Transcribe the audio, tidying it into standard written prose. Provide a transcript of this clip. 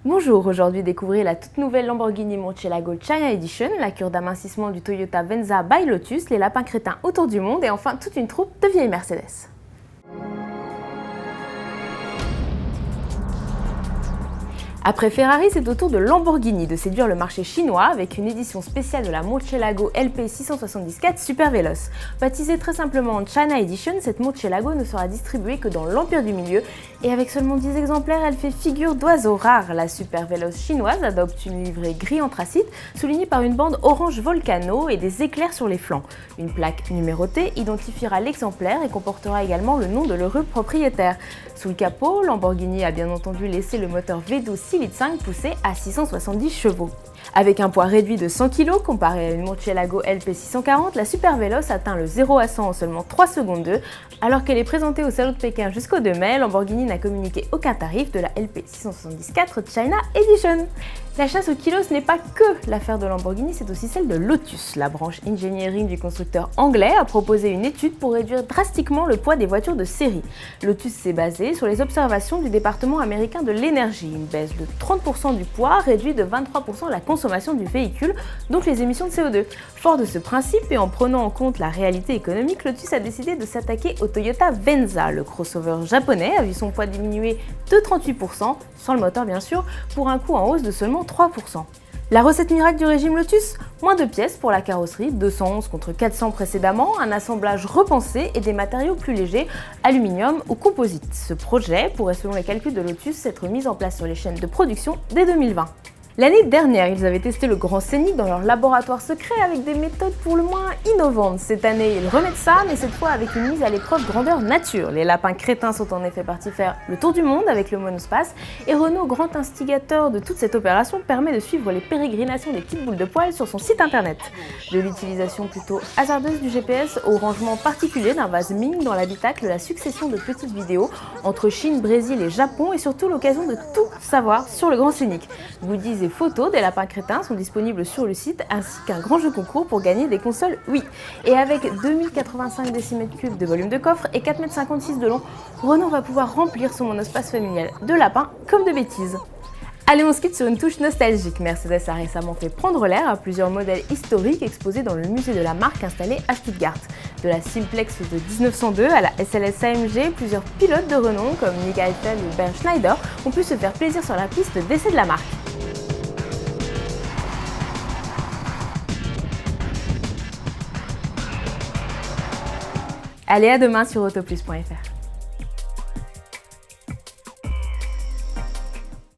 Bonjour, aujourd'hui découvrez la toute nouvelle Lamborghini Murcielago China Edition, la cure d'amincissement du Toyota Venza by Lotus, les lapins crétins autour du monde et enfin toute une troupe de vieilles Mercedes. Après Ferrari, c'est au tour de Lamborghini de séduire le marché chinois avec une édition spéciale de la Murcielago LP 674 Super Veloce. Baptisée très simplement China Edition, cette Murcielago ne sera distribuée que dans l'Empire du Milieu et avec seulement 10 exemplaires, elle fait figure d'oiseau rare. La Super Veloce chinoise adopte une livrée gris anthracite soulignée par une bande orange volcano et des éclairs sur les flancs. Une plaque numérotée identifiera l'exemplaire et comportera également le nom de l'heureux propriétaire. Sous le capot, Lamborghini a bien entendu laissé le moteur V12 6,5 litres poussé à 670 chevaux. Avec un poids réduit de 100 kg comparé à une Murcielago LP 640, la Super Veloce atteint le 0 à 100 en seulement 3 secondes 2. Alors qu'elle est présentée au Salon de Pékin jusqu'au 2 mai, Lamborghini n'a communiqué aucun tarif de la LP 674 China Edition. La chasse au kilo, ce n'est pas que l'affaire de Lamborghini, c'est aussi celle de Lotus. La branche engineering du constructeur anglais a proposé une étude pour réduire drastiquement le poids des voitures de série. Lotus s'est basé sur les observations du département américain de l'énergie. Une baisse de 30% du poids réduit de 23% la consommation du véhicule, donc les émissions de CO2. Fort de ce principe et en prenant en compte la réalité économique, Lotus a décidé de s'attaquer au Toyota Venza. Le crossover japonais a vu son poids diminuer de 38%, sans le moteur bien sûr, pour un coût en hausse de seulement 3%. La recette miracle du régime Lotus ? Moins de pièces pour la carrosserie, 211 contre 400 précédemment, un assemblage repensé et des matériaux plus légers, aluminium ou composite. Ce projet pourrait selon les calculs de Lotus être mis en place sur les chaînes de production dès 2020. L'année dernière, ils avaient testé le Grand Scénic dans leur laboratoire secret avec des méthodes pour le moins innovantes. Cette année, ils remettent ça, mais cette fois avec une mise à l'épreuve grandeur nature. Les lapins crétins sont en effet partis faire le tour du monde avec le monospace et Renault, grand instigateur de toute cette opération, permet de suivre les pérégrinations des petites boules de poils sur son site internet. De l'utilisation plutôt hasardeuse du GPS au rangement particulier d'un vase Ming dans l'habitacle, la succession de petites vidéos entre Chine, Brésil et Japon et surtout l'occasion de tout savoir sur le Grand Scénic. Goodies et photos des lapins crétins sont disponibles sur le site ainsi qu'un grand jeu concours pour gagner des consoles Wii. Et avec 2085 décimètres cubes de volume de coffre et 4,56 m de long, Renault va pouvoir remplir son monospace familial de lapins comme de bêtises. Allez, on se quitte sur une touche nostalgique. Mercedes a récemment fait prendre l'air à plusieurs modèles historiques exposés dans le musée de la marque installé à Stuttgart. De la Simplex de 1902 à la SLS AMG, plusieurs pilotes de renom comme Nick Heidfeld ou Bernd Schneider ont pu se faire plaisir sur la piste d'essai de la marque. Allez, à demain sur autoplus.fr.